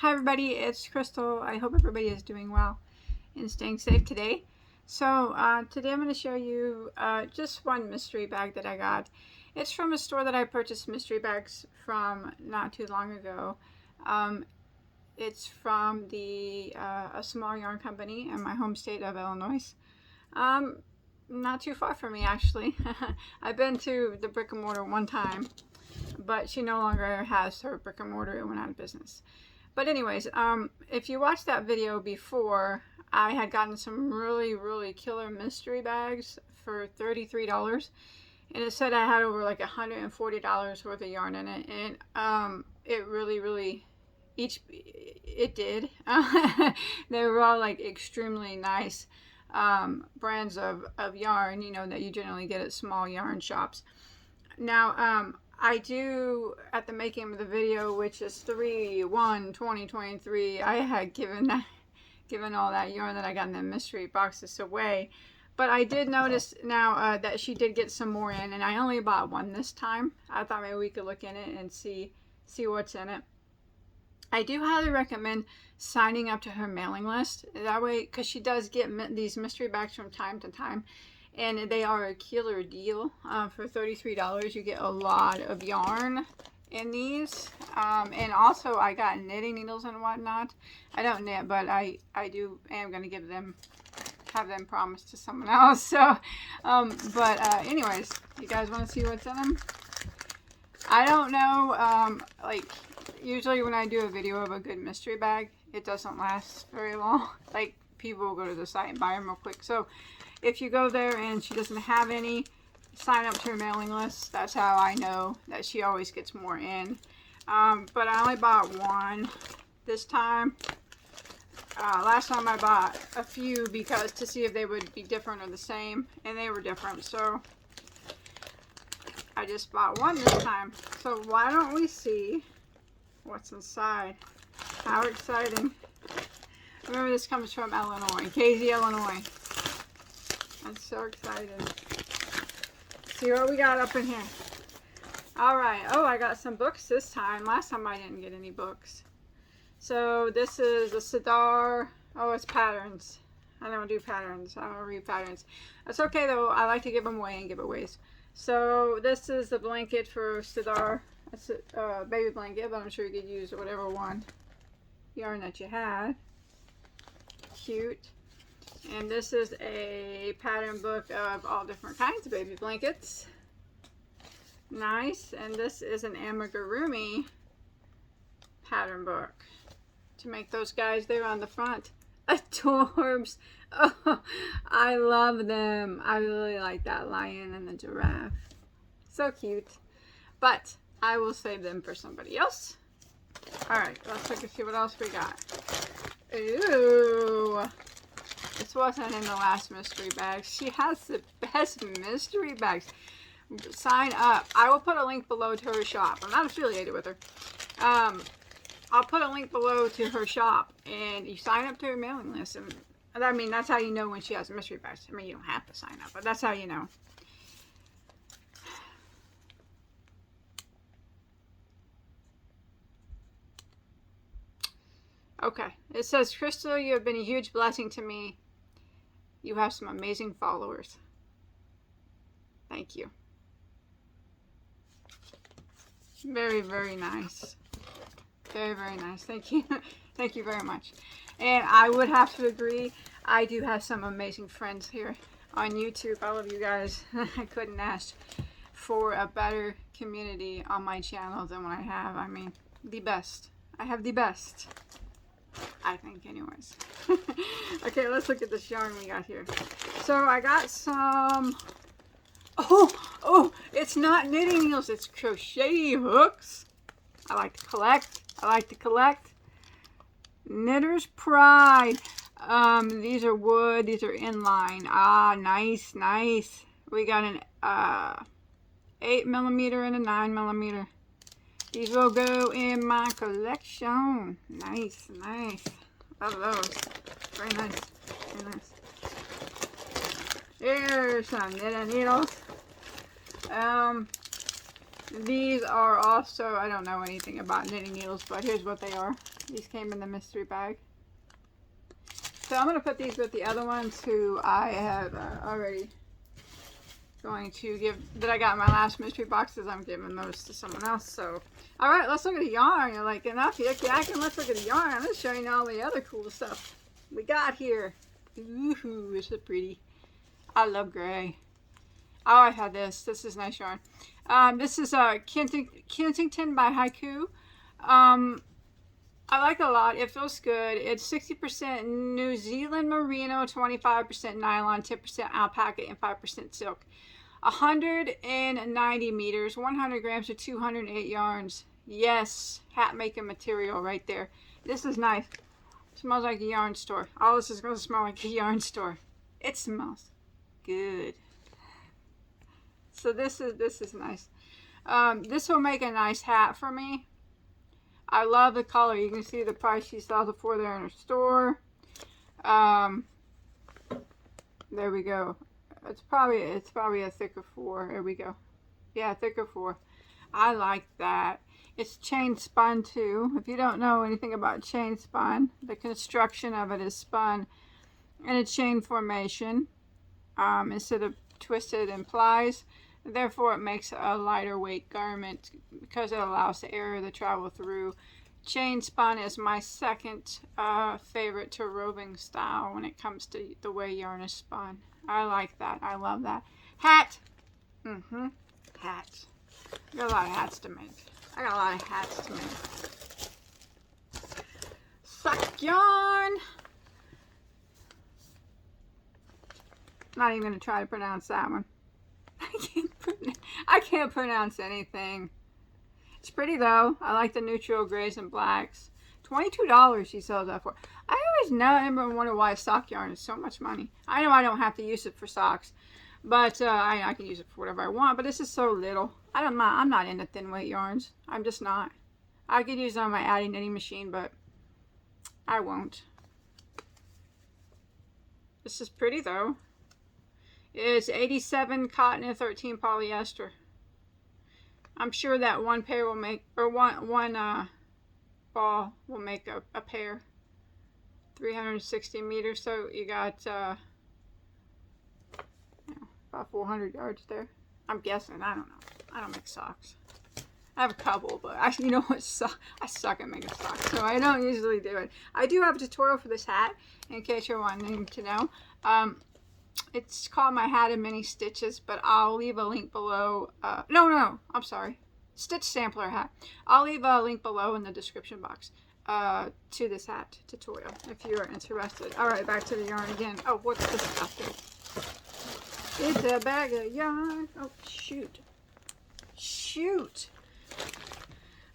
Hi everybody, it's Crystal. I hope everybody is doing well and staying safe today. So today I'm going to show you just one mystery bag that I got. It's from a store that I purchased mystery bags from not too long ago. It's from a small yarn company in my home state of Illinois. Not too far from me actually. I've been to the brick and mortar one time, but she no longer has her brick and mortar. It went out of business. But anyways, if you watched that video before, I had gotten some really killer mystery bags for $33, and it said I had over like $140 worth of yarn in it, and it really it did. They were all like extremely nice brands of yarn, you know, that you generally get at small yarn shops. Now I do, at the making of the video, which is 3/1/2023, I had given all that yarn that I got in the mystery boxes away. But I did notice now that she did get some more in, and I only bought one this time. I thought maybe we could look in it and see what's in it. I do highly recommend signing up to her mailing list. That way, because she does get these mystery bags from time to time. And they are a killer deal. For $33 you get a lot of yarn in these, and also I got knitting needles and whatnot. I don't knit, but I am going to have them promised to someone else. So anyways, you guys want to see what's in them? I don't know, like usually when I do a video of a good mystery bag, it doesn't last very long. Like people will go to the site and buy them real quick. So if you go there and she doesn't have any, sign up to her mailing list. That's how I know that she always gets more in. But I only bought one this time. Last time I bought a few to see if they would be different or the same, and they were different. So I just bought one this time. So why don't we see what's inside? How exciting. Remember, this comes from Illinois, Casey, Illinois. I'm so excited. See what we got up in here. Alright. Oh, I got some books this time. Last time I didn't get any books. So this is a Sidar. Oh, it's patterns. I don't do patterns. I don't read patterns. That's okay though. I like to give them away and giveaways. So this is the blanket for Sidar. It's a baby blanket, but I'm sure you could use whatever yarn that you had. Cute. And this is a pattern book of all different kinds of baby blankets. Nice. And this is an amigurumi pattern book to make those guys there on the front. Adorbs. Oh, I love them. I really like that lion and the giraffe. So cute. But I will save them for somebody else. Alright, let's look and see what else we got. Ooh. This wasn't in the last mystery bag. She has the best mystery bags. Sign up. I will put a link below to her shop. I'm not affiliated with her. I'll put a link below to her shop, and you sign up to her mailing list. And I mean, that's how you know when she has mystery bags. I mean, you don't have to sign up, but that's how you know. Okay. It says, Crystal, you have been a huge blessing to me. You have some amazing followers. Thank you. Very nice. Very nice. Thank you. Thank you very much. And I would have to agree, I do have some amazing friends here on YouTube. I love you guys. I couldn't ask for a better community on my channel than what I have. I mean, the best. I have the best. I think anyways. Okay, let's look at this yarn we got here. So I got some, oh, it's not knitting needles, it's crochet hooks. I like to collect. Knitter's Pride. These are wood, these are inline. Ah, nice. We got an 8mm and a 9mm. These will go in my collection. Nice. Love those. Very nice. Here's some knitting needles. These are also, I don't know anything about knitting needles, but here's what they are. These came in the mystery bag. So I'm going to put these with the other ones who I have already going to give, that I got in my last mystery boxes. I'm giving those to someone else. So, all right, let's look at the yarn. You're like, enough yakking, let's look at the yarn. I'm just showing you all the other cool stuff we got here. Ooh, is it pretty? I love gray. Oh, I had this. This is nice yarn. This is Kensington by Haiku. I like it a lot. It feels good. It's 60% New Zealand merino, 25% nylon, 10% alpaca, and 5% silk. 190 meters, 100 grams or 208 yarns. Yes, hat making material right there. This is nice. It smells like a yarn store. All this is going to smell like a yarn store. It smells good. So this is nice. This will make a nice hat for me. I love the color. You can see the price she sells it for there in her store. There we go. It's probably a thicker 4. There we go. Yeah, thicker 4. I like that. It's chain spun too. If you don't know anything about chain spun, the construction of it is spun in a chain formation instead of twisted and plies. Therefore, it makes a lighter weight garment because it allows the air to travel through. Chain spun is my second favorite to roving style when it comes to the way yarn is spun. I like that. I love that. Hat. Hat. I got a lot of hats to make. Suck yarn. Not even going to try to pronounce that one. I can't pronounce anything. It's pretty though. I like the neutral grays and blacks. $22 she sells that for. I always never wonder why sock yarn is so much money. I know I don't have to use it for socks, but I can use it for whatever I want. But this is so little. I'm not into thin weight yarns. I'm just not. I could use it on my Addy knitting machine, but I won't. This is pretty though. It's 87 cotton and 13 polyester. I'm sure that one pair will make, or one ball will make a pair. 360 meters, so you got about 400 yards there. I'm guessing. I don't know. I don't make socks. I have a couple, but you know what? I suck at making socks, so I don't usually do it. I do have a tutorial for this hat, in case you're wanting to know. It's called My Hat in Many Stitches, but I'll leave a link below. No, I'm sorry. Stitch Sampler Hat. I'll leave a link below in the description box to this hat tutorial if you're interested. All right, back to the yarn again. Oh, what's this stuff here? It's a bag of yarn. Oh, shoot.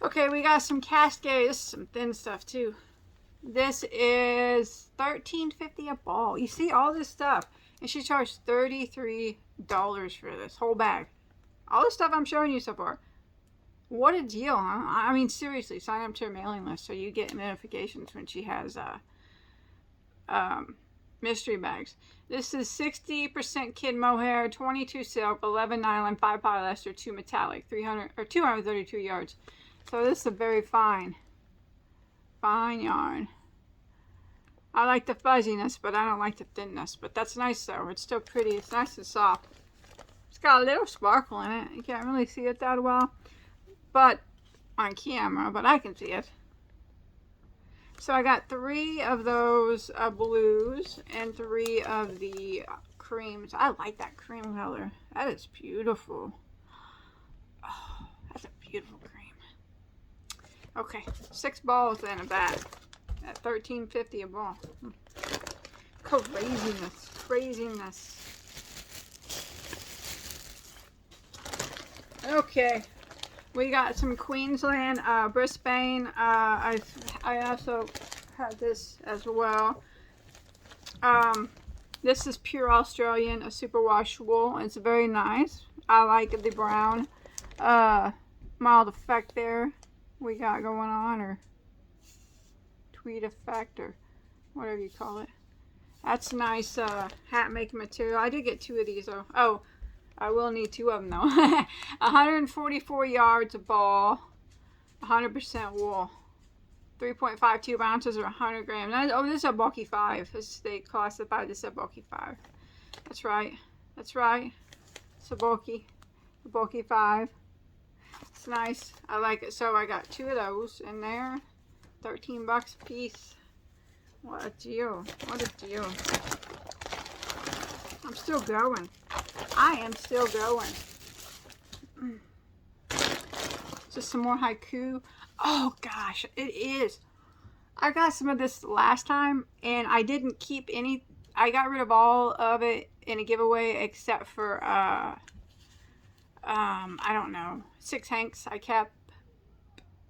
Okay, we got some Cascade. This is some thin stuff too. This is $13.50 a ball. You see all this stuff. And she charged $33 for this whole bag. All the stuff I'm showing you so far. What a deal, huh? I mean, seriously, sign up to her mailing list so you get notifications when she has mystery bags. This is 60% kid mohair, 22 silk, 11 nylon, 5 polyester, 2 metallic, 232 yards. So this is a very fine yarn. I like the fuzziness, but I don't like the thinness. But that's nice though. It's still pretty. It's nice and soft. It's got a little sparkle in it. You can't really see it that well, but on camera, but I can see it. So I got 3 of those blues and 3 of the creams. I like that cream color. That is beautiful. Oh, that's a beautiful cream. Okay, 6 balls in a bag at $13.50 a ball. Craziness. Okay, we got some Queensland, Brisbane. I also had this as well. This is pure Australian, a superwash wool. It's very nice. I like the brown mild effect there we got going on, or tweed effect, or whatever you call it. That's nice hat making material. I did get 2 of these though. Oh, I will need 2 of them though. 144 yards of ball, 100% wool, 3.52 ounces or 100 grams. Oh, this is a bulky 5. They classified this as a bulky 5. That's right. That's right. It's a bulky 5. It's nice. I like it. So I got 2 of those in there. 13 bucks a piece. What a deal. What a deal. I'm still going. I am still going. Just some more haiku. Oh gosh, it is. I got some of this last time and I didn't keep any. I got rid of all of it in a giveaway except for I don't know, 6 hanks I kept,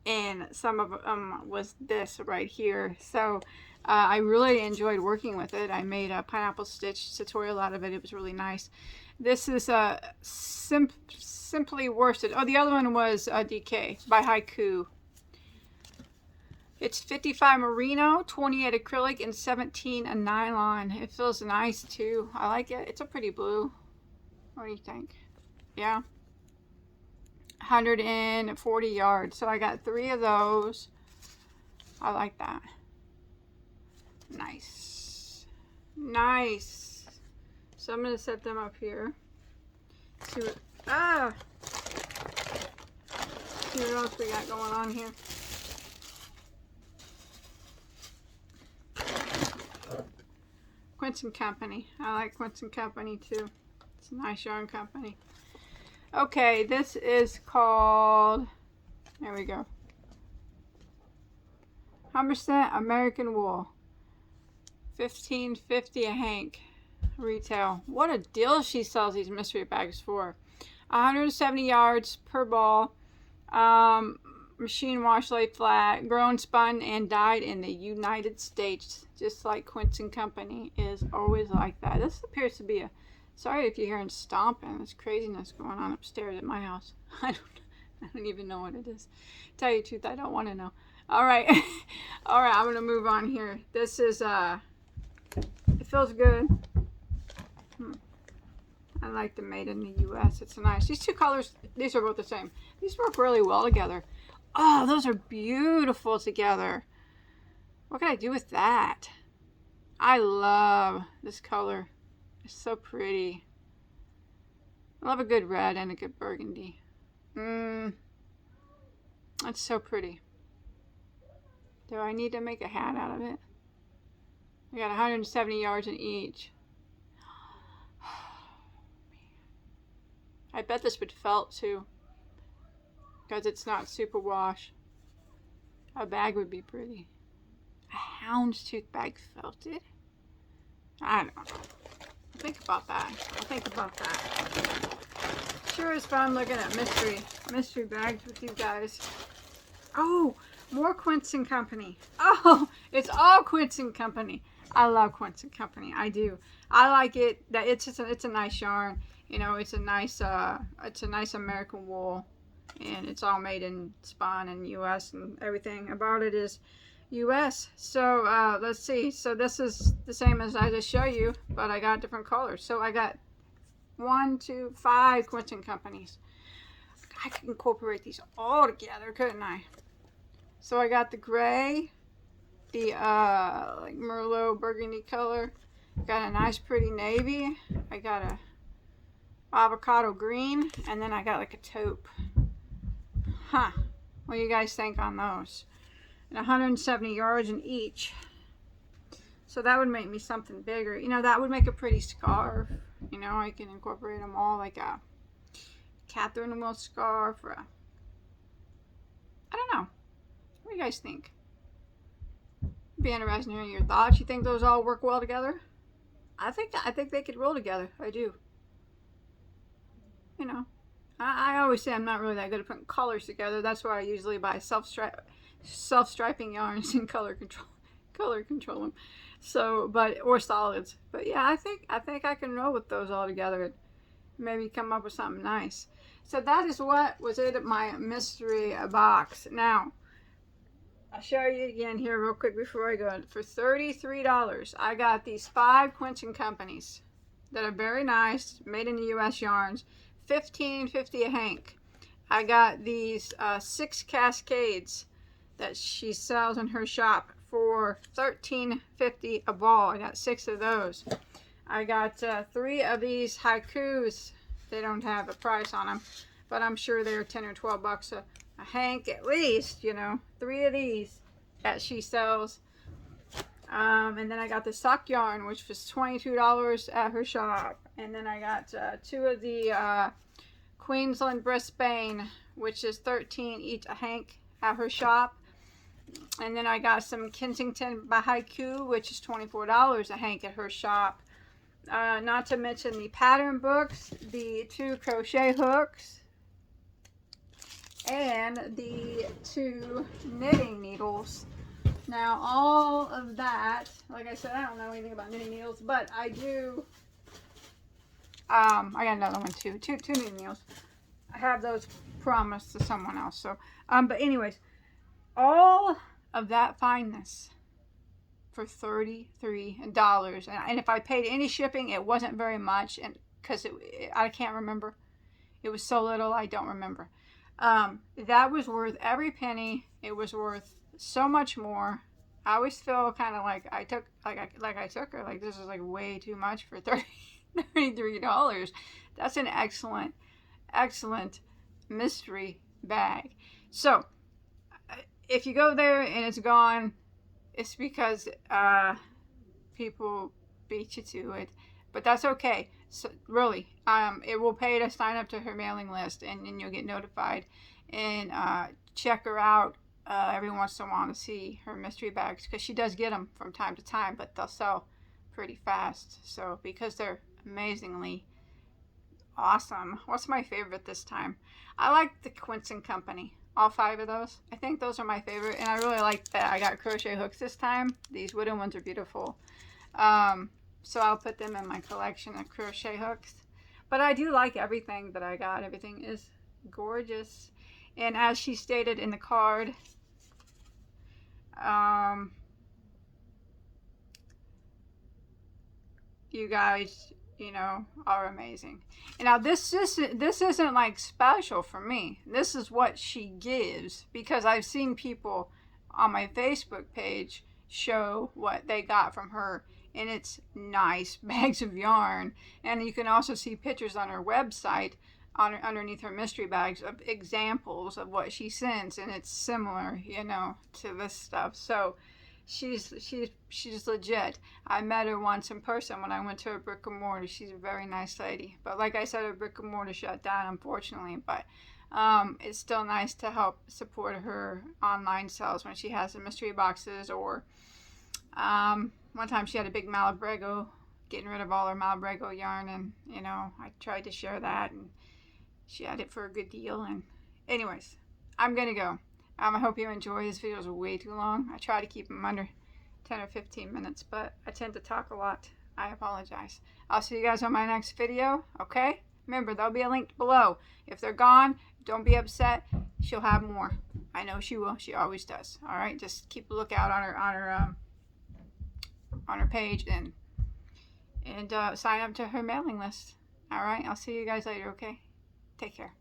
and some of them was this right here. So I really enjoyed working with it. I made a pineapple stitch tutorial out of it. It was really nice. This is Simply Worsted. Oh, the other one was DK by Haiku. It's 55 merino, 28 acrylic, and 17 a nylon. It feels nice too. I like it. It's a pretty blue. What do you think? Yeah. 140 yards. So I got 3 of those. I like that. Nice. Nice. So I'm going to set them up here. See what, see what else we got going on here. Quince & Company. I like Quince & Company too. It's a nice yarn company. Okay, this is called, there we go, 100% American wool. $15.50 a hank retail. What a deal she sells these mystery bags for. 170 yards per ball. Machine wash, lay flat, grown, spun, and dyed in the United States. Just like Quince & Company is always like that. This appears to be a, sorry if you're hearing stomping. There's craziness going on upstairs at my house. I don't even know what it is. Tell you the truth, I don't want to know. All right. All right, I'm going to move on here. This is, it feels good. I like the made in the U.S. It's nice. These 2 colors, these are both the same. These work really well together. Oh, those are beautiful together. What can I do with that? I love this color. It's so pretty. I love a good red and a good burgundy. That's so pretty. Do I need to make a hat out of it? I got 170 yards in each. I bet this would felt too, because it's not super wash. A bag would be pretty. A houndstooth bag felted? I don't know. I'll think about that. I'll think about that. Sure is fun looking at mystery bags with you guys. Oh, more Quince & Company. Oh, it's all Quince & Company. I love Quince & Company. I do. I like it. That it's a nice yarn. You know, it's a nice American wool, and it's all made in spun in U.S. and everything about it is U.S. So let's see. So this is the same as I just showed you, but I got different colors. So I got 1, 2, 5 Quince & Companies. I could incorporate these all together, couldn't I? So I got the gray, the like Merlot burgundy color. Got a nice pretty navy. I got a avocado green, and then I got like a taupe. Huh. What do you guys think on those? And 170 yards in each. So that would make me something bigger. You know, that would make a pretty scarf. You know, I can incorporate them all like a Catherine Will scarf or a, I don't know. What do you guys think? Be interested in hearing your thoughts. You think those all work well together? I think they could roll together. I do. You know, I always say I'm not really that good at putting colors together. That's why I usually buy self-striping yarns and color control them. So, or solids. But yeah, I think I can roll with those all together and maybe come up with something nice. So that is what was in my mystery box. Now, I'll show you again here real quick before I go. For $33, I got these 5 Quince & Companies. that are very nice, made in the U.S. yarns. $15.50 a hank. I got these 6 cascades that she sells in her shop for $13.50 a ball. I got 6 of those. I got 3 of these haikus. They don't have a price on them, but I'm sure they're 10 or 12 bucks a hank at least, you know. 3 of these that she sells. And then I got the sock yarn, which was $22 at her shop. And then I got 2 of the Queensland Brisbane, which is $13 each a hank at her shop. And then I got some Kensington by Haiku, which is $24 a hank at her shop. Not to mention the pattern books, the 2 crochet hooks, and the 2 knitting needles. Now, all of that, like I said, I don't know anything about knitting needles, but I do. I got another one too. Two knitting needles. I have those promised to someone else. So, but anyways, all of that fineness for $33, and if I paid any shipping, it wasn't very much, and because I can't remember, it was so little, I don't remember. That was worth every penny. It was worth so much more. I always feel kind of like I took her, like this is like way too much for $33. That's an excellent mystery bag. So if you go there and it's gone, it's because people beat you to it, but that's okay. So really, it will pay to sign up to her mailing list, and then you'll get notified, and check her out every once in a while to see her mystery bags, because she does get them from time to time, but they'll sell pretty fast. So because they're amazingly awesome. What's my favorite this time? I like the Quince & Company. All 5 of those. I think those are my favorite, and I really like that I got crochet hooks this time. These wooden ones are beautiful. So I'll put them in my collection of crochet hooks. But I do like everything that I got. Everything is gorgeous. And as she stated in the card, you guys, you know, are amazing. And now this isn't like special for me. This is what she gives, because I've seen people on my Facebook page show what they got from her, and it's nice bags of yarn. And you can also see pictures on her website underneath her mystery bags of examples of what she sends, and it's similar, you know, to this stuff. So she's legit. I met her once in person when I went to her brick and mortar. She's a very nice lady, but like I said, her brick and mortar shut down, unfortunately. But it's still nice to help support her online sales when she has the mystery boxes. Or one time she had a big Malabrego, getting rid of all her Malabrego yarn, and you know, I tried to share that, and she had it for a good deal. And anyways, I'm gonna go. I hope you enjoy. These videos are way too long. I try to keep them under 10 or 15 minutes, but I tend to talk a lot. I apologize. I'll see you guys on my next video, okay? Remember, there'll be a link below. If they're gone, don't be upset. She'll have more. I know she will. She always does. All right? Just keep a lookout on her page, and sign up to her mailing list. All right? I'll see you guys later, okay? Take care.